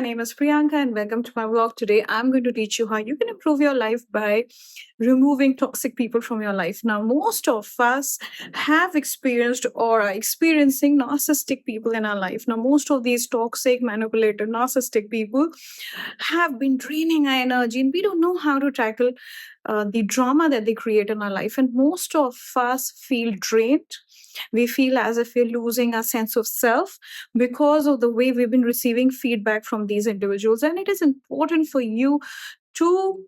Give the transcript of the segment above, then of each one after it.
name is Priyanka and welcome to my vlog. Today, I'm going to teach you how you can improve your life by removing toxic people from your life. Now, most of us have experienced or are experiencing narcissistic people in our life. Now, most of these toxic, manipulative, narcissistic people have been draining our energy and we don't know how to tackle the drama that they create in our life. And most of us feel drained. We feel as if we're losing our sense of self because of the way we've been receiving feedback from these individuals. And it is important for you to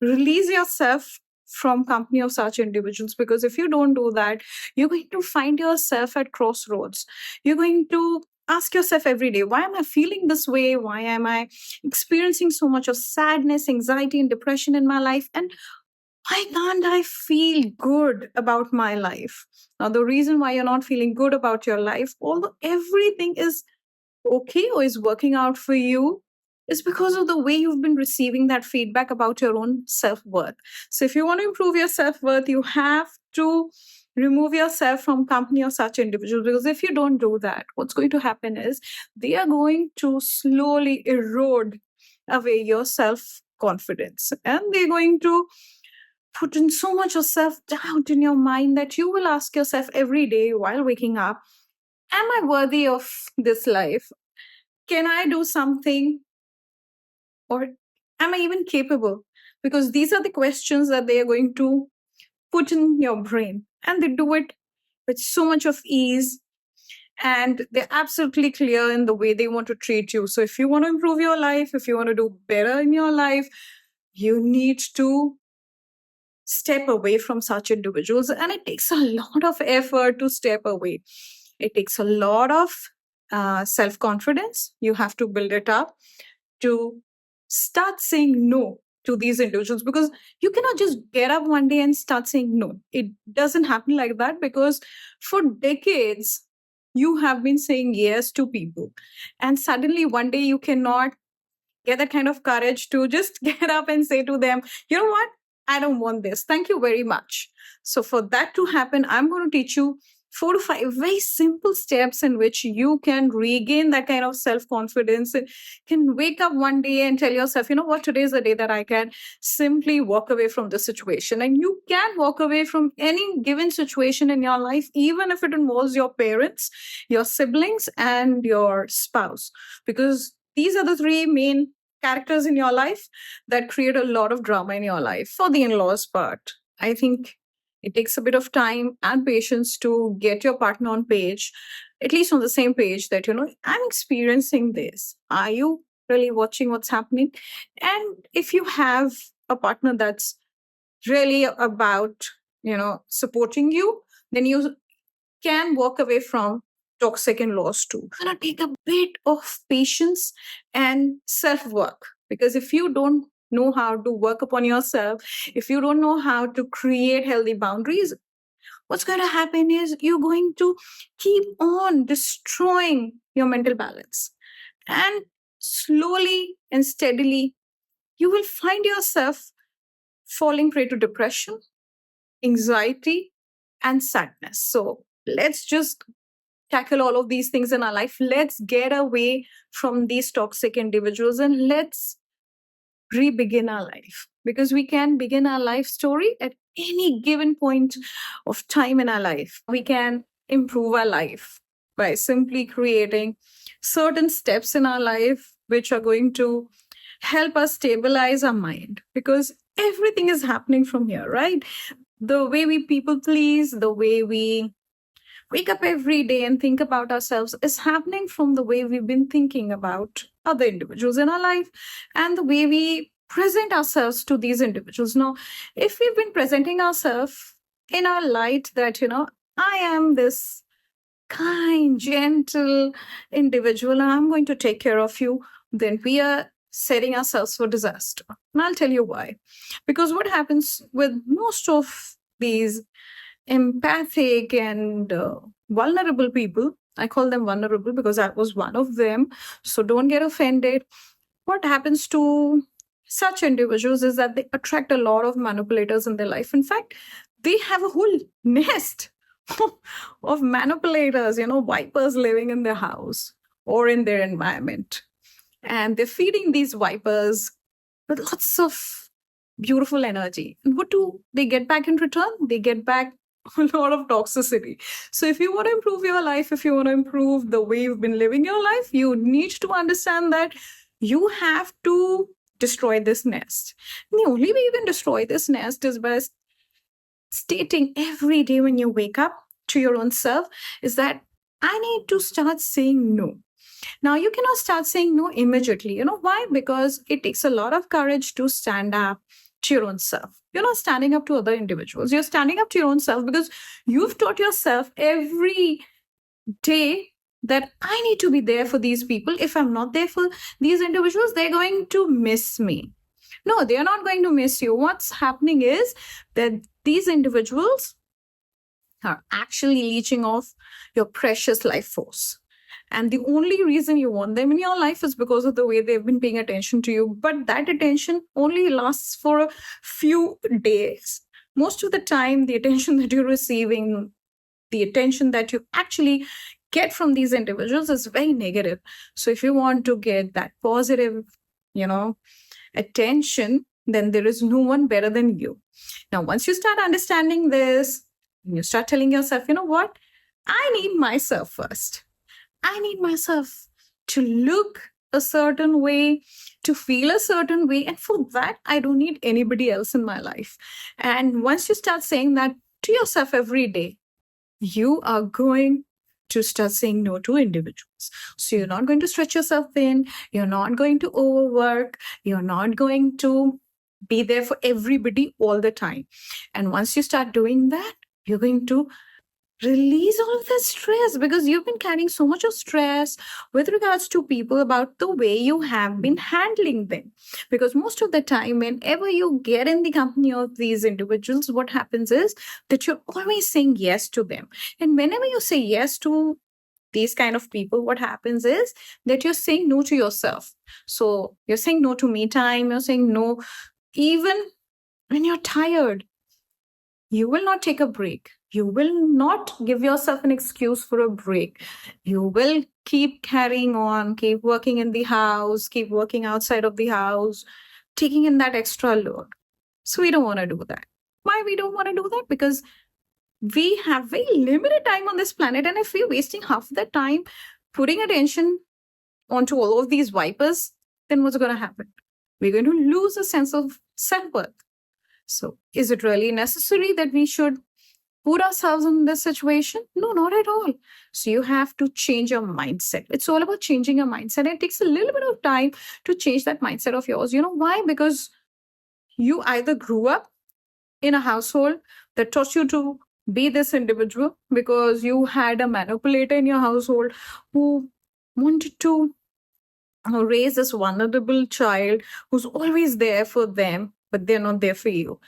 release yourself from company of such individuals, because if you don't do that, you're going to find yourself at crossroads. You're going to ask yourself every day, why am I feeling this way? Why am I experiencing so much of sadness, anxiety, and depression in my life? And why can't I feel good about my life? Now, the reason why you're not feeling good about your life, although everything is okay or is working out for you, is because of the way you've been receiving that feedback about your own self-worth. So if you want to improve your self-worth, you have to remove yourself from company of such individuals, because if you don't do that, what's going to happen is they are going to slowly erode away your self-confidence, and they're going to put in so much of self-doubt in your mind that you will ask yourself every day while waking up, am I worthy of this life? Can I do something? Or am I even capable? Because these are the questions that they are going to put in your brain, and they do it with so much of ease, and they're absolutely clear in the way they want to treat you. So if you want to improve your life, if you want to do better in your life, you need to step away from such individuals. And it takes a lot of effort to step away. It takes a lot of self-confidence. You have to build it up to start saying no to these individuals, because you cannot just get up one day and start saying no. It doesn't happen like that, because for decades you have been saying yes to people, and suddenly one day you cannot get that kind of courage to just get up and say to them, you know what, I don't want this, thank you very much. So for that to happen, I'm going to teach you 4 to 5 very simple steps in which you can regain that kind of self-confidence and can wake up one day and tell yourself, you know what, today is the day that I can simply walk away from the situation. And you can walk away from any given situation in your life, even if it involves your parents, your siblings, and your spouse, because these are the three main characters in your life that create a lot of drama in your life. For the in-laws part, I think it takes a bit of time and patience to get your partner on page, at least on the same page, that, you know, I'm experiencing this. Are you really watching what's happening? And if you have a partner that's really about, you know, supporting you, then you can walk away from toxic in-laws too. It's gonna take a bit of patience and self-work, because if you don't know how to work upon yourself, if you don't know how to create healthy boundaries, what's going to happen is you're going to keep on destroying your mental balance. And slowly and steadily, you will find yourself falling prey to depression, anxiety, and sadness. So let's just tackle all of these things in our life. Let's get away from these toxic individuals and let's re-begin our life, because we can begin our life story at any given point of time in our life. We can improve our life by simply creating certain steps in our life which are going to help us stabilize our mind, because everything is happening from here, right? The way we people please, the way we wake up every day and think about ourselves is happening from the way we've been thinking about other individuals in our life and the way we present ourselves to these individuals. Now, if we've been presenting ourselves in our light that, you know, I am this kind, gentle individual and I'm going to take care of you, then we are setting ourselves for disaster. And I'll tell you why. Because what happens with most of these empathic and vulnerable people, I call them vulnerable because I was one of them, so don't get offended. What happens to such individuals is that they attract a lot of manipulators in their life. In fact, they have a whole nest of manipulators, you know, vipers living in their house or in their environment. and they're feeding these vipers with lots of beautiful energy. And what do they get back in return? They get back a lot of toxicity. So if you want to improve your life, if you want to improve the way you've been living your life, you need to understand that you have to destroy this nest. And the only way you can destroy this nest is by stating every day when you wake up to your own self is that I need to start saying no. Now, you cannot start saying no immediately. You know why? Because it takes a lot of courage to stand up to your own self. You're not standing up to other individuals. You're standing up to your own self because you've taught yourself every day that I need to be there for these people. If I'm not there for these individuals, they're going to miss me. No, they're not going to miss you. What's happening is that these individuals are actually leeching off your precious life force. And the only reason you want them in your life is because of the way they've been paying attention to you. But that attention only lasts for a few days. Most of the time, the attention that you're receiving, the attention that you actually get from these individuals is very negative. So if you want to get that positive, attention, then there is no one better than you. Now, once you start understanding this, you start telling yourself, you know what? I need myself first. I need myself to look a certain way, to feel a certain way. And for that, I don't need anybody else in my life. And once you start saying that to yourself every day, you are going to start saying no to individuals. So you're not going to stretch yourself thin. You're not going to overwork. You're not going to be there for everybody all the time. And once you start doing that, you're going to release all of this stress because you've been carrying so much of stress with regards to people about the way you have been handling them. Because most of the time, whenever you get in the company of these individuals, what happens is that you're always saying yes to them. And whenever you say yes to these kind of people, what happens is that you're saying no to yourself. So you're saying no to me time, you're saying no even when you're tired. You will not take a break. You will not give yourself an excuse for a break. You will keep carrying on, keep working in the house, keep working outside of the house, taking in that extra load. So we don't want to do that. Why we don't want to do that? Because we have very limited time on this planet. And if we're wasting half the time putting attention onto all of these vipers, then what's going to happen? We're going to lose a sense of self-worth. So is it really necessary that we should put ourselves in this situation? No, not at all. So you have to change your mindset. It's all about changing your mindset. It takes a little bit of time to change that mindset of yours. You know why? Because you either grew up in a household that taught you to be this individual, because you had a manipulator in your household who wanted to raise this vulnerable child who's always there for them, but they're not there for you.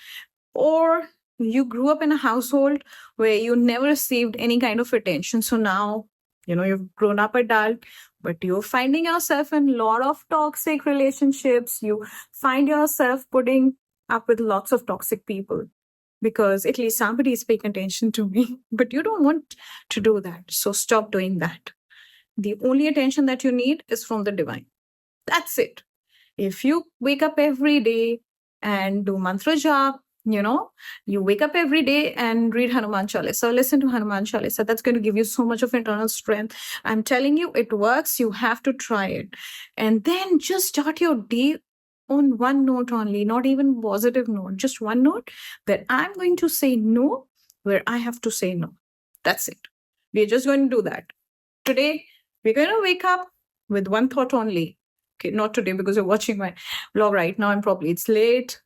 Or you grew up in a household where you never received any kind of attention. So now, you've grown up adult, but you're finding yourself in a lot of toxic relationships. You find yourself putting up with lots of toxic people because at least somebody is paying attention to me, but you don't want to do that. So stop doing that. The only attention that you need is from the divine. That's it. If you wake up every day and do mantra jap, you wake up every day and read Hanuman Chalisa, listen to Hanuman Chalisa. That's going to give you so much of internal strength. I'm telling you, it works. You have to try it. And then just start your day on one note only, not even positive note, just one note where I'm going to say no, where I have to say no. That's it. We're just going to do that. Today, we're going to wake up with one thought only. Okay, not today because you're watching my vlog right now and probably it's late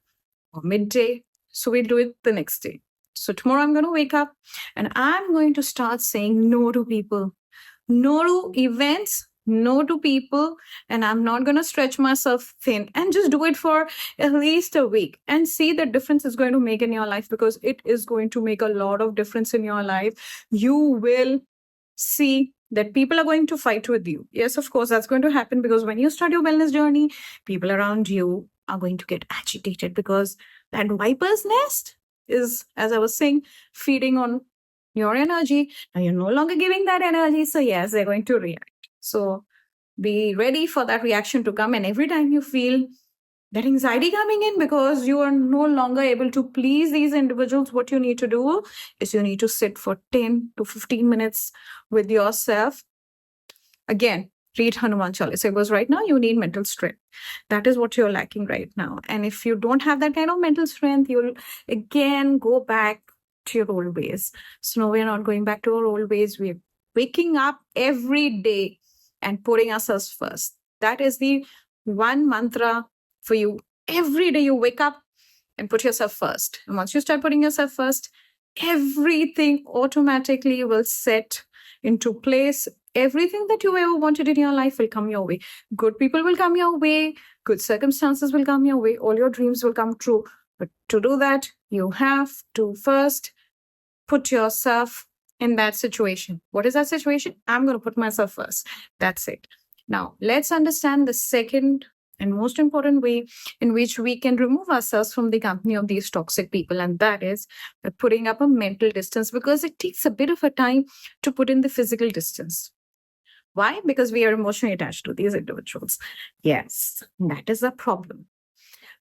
or midday. So we'll do it the next day. So tomorrow I'm going to wake up and I'm going to start saying no to people, no to events, no to people, and I'm not going to stretch myself thin, and just do it for at least a week and see the difference it's going to make in your life, because it is going to make a lot of difference in your life. You will see that people are going to fight with you. Yes, of course, that's going to happen, because when you start your wellness journey, people around you are going to get agitated because that viper's nest is, as I was saying, feeding on your energy. Now you're no longer giving that energy. So yes, they're going to react. So Be ready for that reaction to come. And every time you feel that anxiety coming in because you are no longer able to please these individuals, what you need to do is you need to sit for 10 to 15 minutes with yourself. Again, read Hanuman Chalisa, because right now you need mental strength. That is what you're lacking right now. And if you don't have that kind of mental strength, you'll again go back to your old ways. So no, we're not going back to our old ways. We're waking up every day and putting ourselves first. That is the one mantra for you. Every day you wake up and put yourself first. And once you start putting yourself first, everything automatically will set into place. Everything that you ever wanted in your life will come your way. Good people will come your way. Good circumstances will come your way. All your dreams will come true. But to do that, you have to first put yourself in that situation. What is that situation? I'm going to put myself first. That's it. Now, let's understand the second and most important way in which we can remove ourselves from the company of these toxic people, and that is by putting up a mental distance, because it takes a bit of a time to put in the physical distance. Why? Because we are emotionally attached to these individuals. Yes, that is a problem.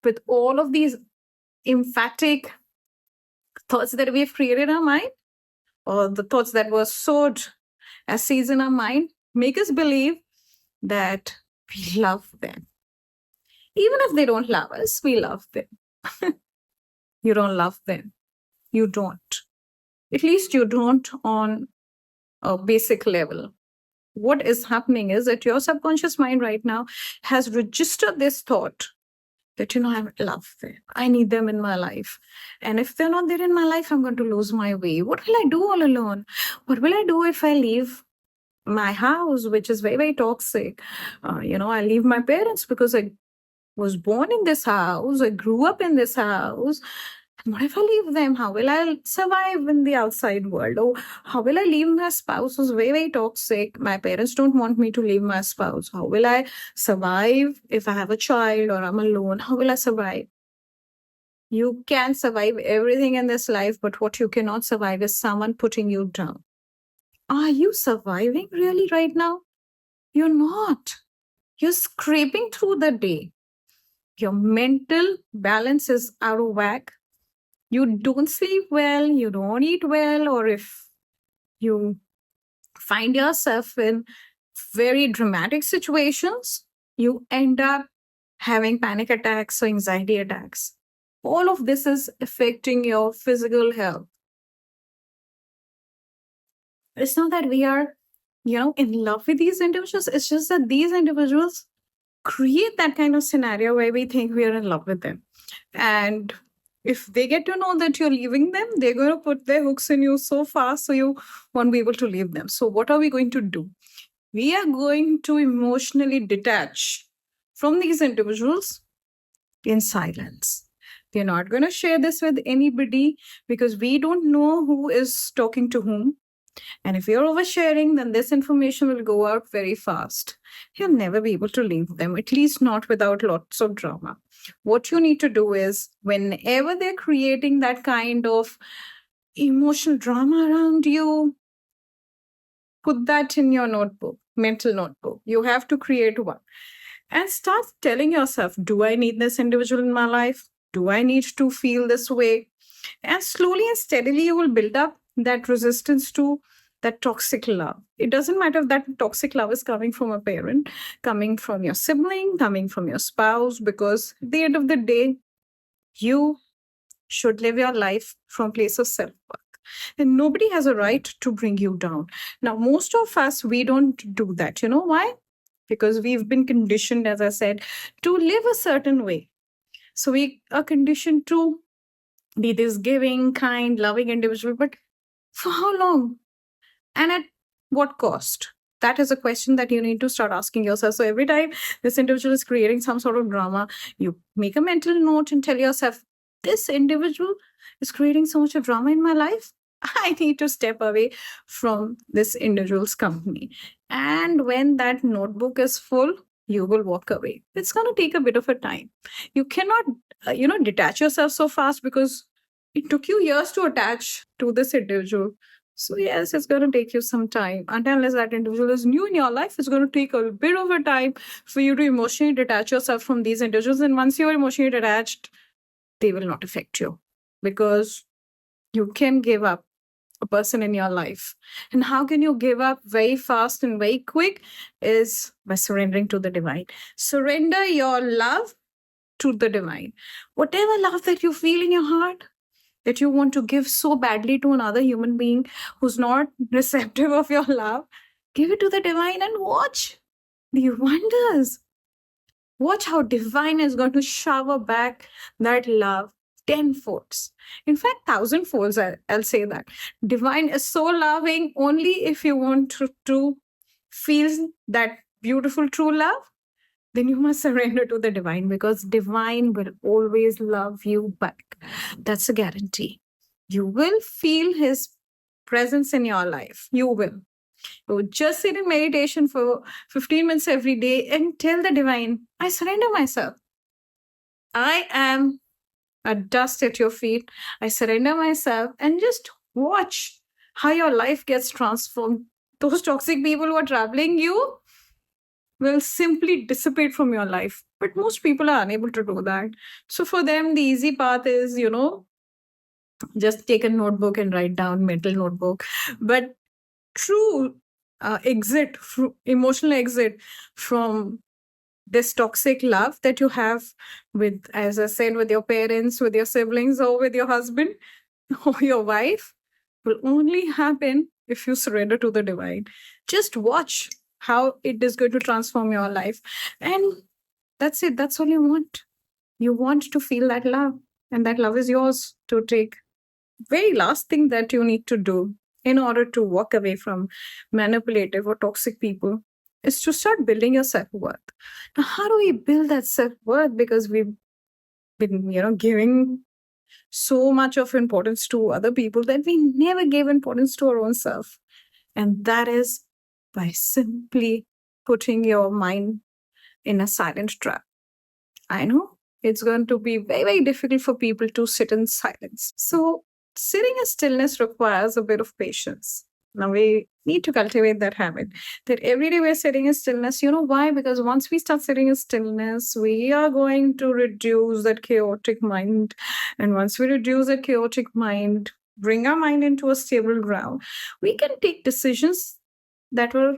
With all of these emphatic thoughts that we have created in our mind, or the thoughts that were sowed as seeds in our mind, make us believe that we love them. Even if they don't love us, we love them. You don't love them. You don't. At least you don't on a basic level. What is happening is that your subconscious mind right now has registered this thought that, I love them. I need them in my life. And if they're not there in my life, I'm going to lose my way. What will I do all alone? What will I do if I leave my house, which is very, very toxic? I leave my parents because I was born in this house. I grew up in this house. What if I leave them? How will I survive in the outside world? Or how will I leave my spouse who's very, very toxic? My parents don't want me to leave my spouse. How will I survive if I have a child or I'm alone? How will I survive? You can survive everything in this life, but what you cannot survive is someone putting you down. Are you surviving really right now? You're not. You're scraping through the day. Your mental balance is out of whack. You don't sleep well, you don't eat well, or if you find yourself in very dramatic situations, you end up having panic attacks or anxiety attacks. All of this is affecting your physical health. It's not that we are, in love with these individuals. It's just that these individuals create that kind of scenario where we think we are in love with them. And if they get to know that you're leaving them, they're going to put their hooks in you so fast so you won't be able to leave them. So what are we going to do? We are going to emotionally detach from these individuals in silence. We're not going to share this with anybody because we don't know who is talking to whom. And if you're oversharing, then this information will go out very fast. You'll never be able to leave them, at least not without lots of drama. What you need to do is, whenever they're creating that kind of emotional drama around you, put that in your notebook, mental notebook. You have to create one. And start telling yourself, do I need this individual in my life? Do I need to feel this way? And slowly and steadily, you will build up that resistance to that toxic love. It doesn't matter if that toxic love is coming from a parent, coming from your sibling, coming from your spouse, because at the end of the day, you should live your life from a place of self-worth. And nobody has a right to bring you down. Now, most of us, we don't do that. You know why? Because we've been conditioned, as I said, to live a certain way. So we are conditioned to be this giving, kind, loving individual. But for how long? And at what cost? That is a question that you need to start asking yourself. So every time this individual is creating some sort of drama, you make a mental note and tell yourself, this individual is creating so much of drama in my life. I need to step away from this individual's company. And when that notebook is full, you will walk away. It's going to take a bit of a time. You cannot, detach yourself so fast because it took you years to attach to this individual. So yes, it's going to take you some time. Unless that individual is new in your life, it's going to take a bit of a time for you to emotionally detach yourself from these individuals. And once you're emotionally detached, they will not affect you, because you can give up a person in your life. And how can you give up very fast and very quick? Is by surrendering to the divine. Surrender your love to the divine. Whatever love that you feel in your heart, that you want to give so badly to another human being who's not receptive of your love, give it to the divine and watch the wonders. Watch how divine is going to shower back that love tenfolds. In fact, thousandfolds, I'll say that. Divine is so loving only if you want to feel that beautiful true love, then you must surrender to the divine, because divine will always love you back. That's a guarantee. You will feel his presence in your life. You will. So just sit in meditation for 15 minutes every day and tell the divine, I surrender myself. I am a dust at your feet. I surrender myself, and just watch how your life gets transformed. Those toxic people who are troubling you will simply dissipate from your life. But most people are unable to do that. So for them, the easy path is, just take a notebook and write down, mental notebook. But true emotional exit from this toxic love that you have with, as I said, with your parents, with your siblings, or with your husband or your wife, will only happen if you surrender to the divine. Just watch how it is going to transform your life. And that's it. That's all you want. You want to feel that love, and that love is yours to take. Very last thing that you need to do in order to walk away from manipulative or toxic people is to start building your self-worth. Now, how do we build that self-worth? Because we've been, giving so much of importance to other people that we never gave importance to our own self. And that is by simply putting your mind in a silent trap. I know it's going to be very, very difficult for people to sit in silence. So, sitting in stillness requires a bit of patience. Now, we need to cultivate that habit that every day we're sitting in stillness. You know why? Because once we start sitting in stillness, we are going to reduce that chaotic mind. And once we reduce that chaotic mind, bring our mind into a stable ground, we can take decisions that were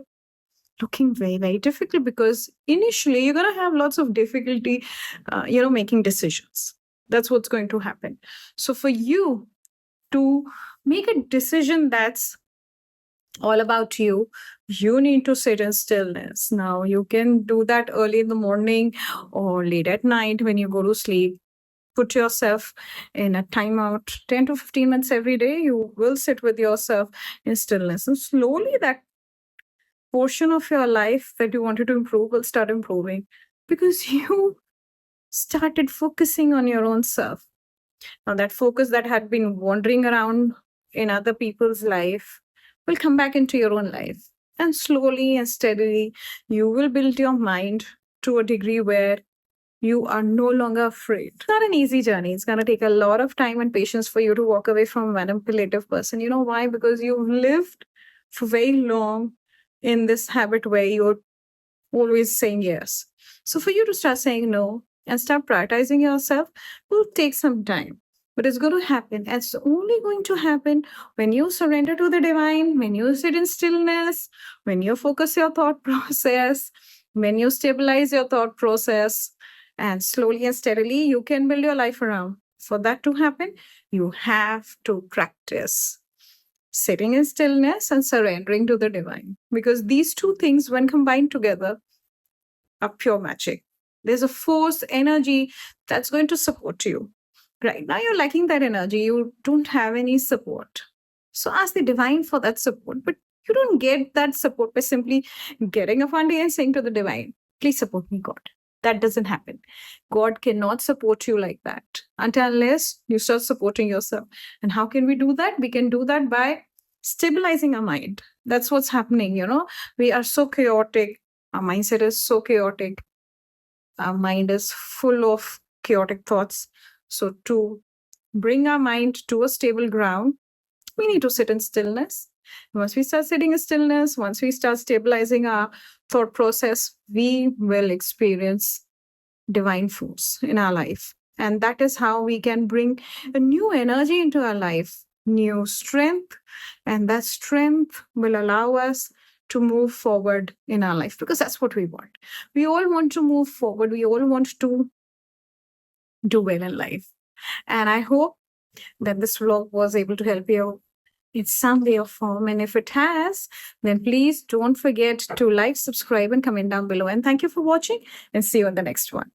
looking very, very difficult, because initially you're going to have lots of difficulty making decisions. That's what's going to happen. So for you to make a decision that's all about you, you need to sit in stillness. Now you can do that early in the morning or late at night when you go to sleep. Put yourself in a timeout, 10 to 15 minutes every day. You will sit with yourself in stillness, and slowly that portion of your life that you wanted to improve will start improving, because you started focusing on your own self. Now, that focus that had been wandering around in other people's life will come back into your own life. And slowly and steadily, you will build your mind to a degree where you are no longer afraid. It's not an easy journey. It's going to take a lot of time and patience for you to walk away from a manipulative person. You know why? Because you've lived for very long in this habit where you're always saying yes. So for you to start saying no and start prioritizing yourself will take some time. But it's going to happen. It's only going to happen when you surrender to the divine, when you sit in stillness, when you focus your thought process, when you stabilize your thought process, and slowly and steadily you can build your life around. For that to happen, you have to practice sitting in stillness and surrendering to the divine. Because these two things, when combined together, are pure magic. There's a force, energy that's going to support you. Right now, you're lacking that energy. You don't have any support. So ask the divine for that support. But you don't get that support by simply getting up one day and saying to the divine, please support me, God. That doesn't happen. God cannot support you like that unless you start supporting yourself. And how can we do that? We can do that by stabilizing our mind. That's what's happening. We are so chaotic. Our mindset is so chaotic. Our mind is full of chaotic thoughts. So to bring our mind to a stable ground, we need to sit in stillness. Once we start sitting in stillness, once we start stabilizing our thought process, we will experience divine force in our life. And that is how we can bring a new energy into our life, new strength. And that strength will allow us to move forward in our life, because that's what we want. We all want to move forward. We all want to do well in life. And I hope that this vlog was able to help you in some way or form. And if it has, then please don't forget to like, subscribe, and comment down below. And thank you for watching, and see you on the next one.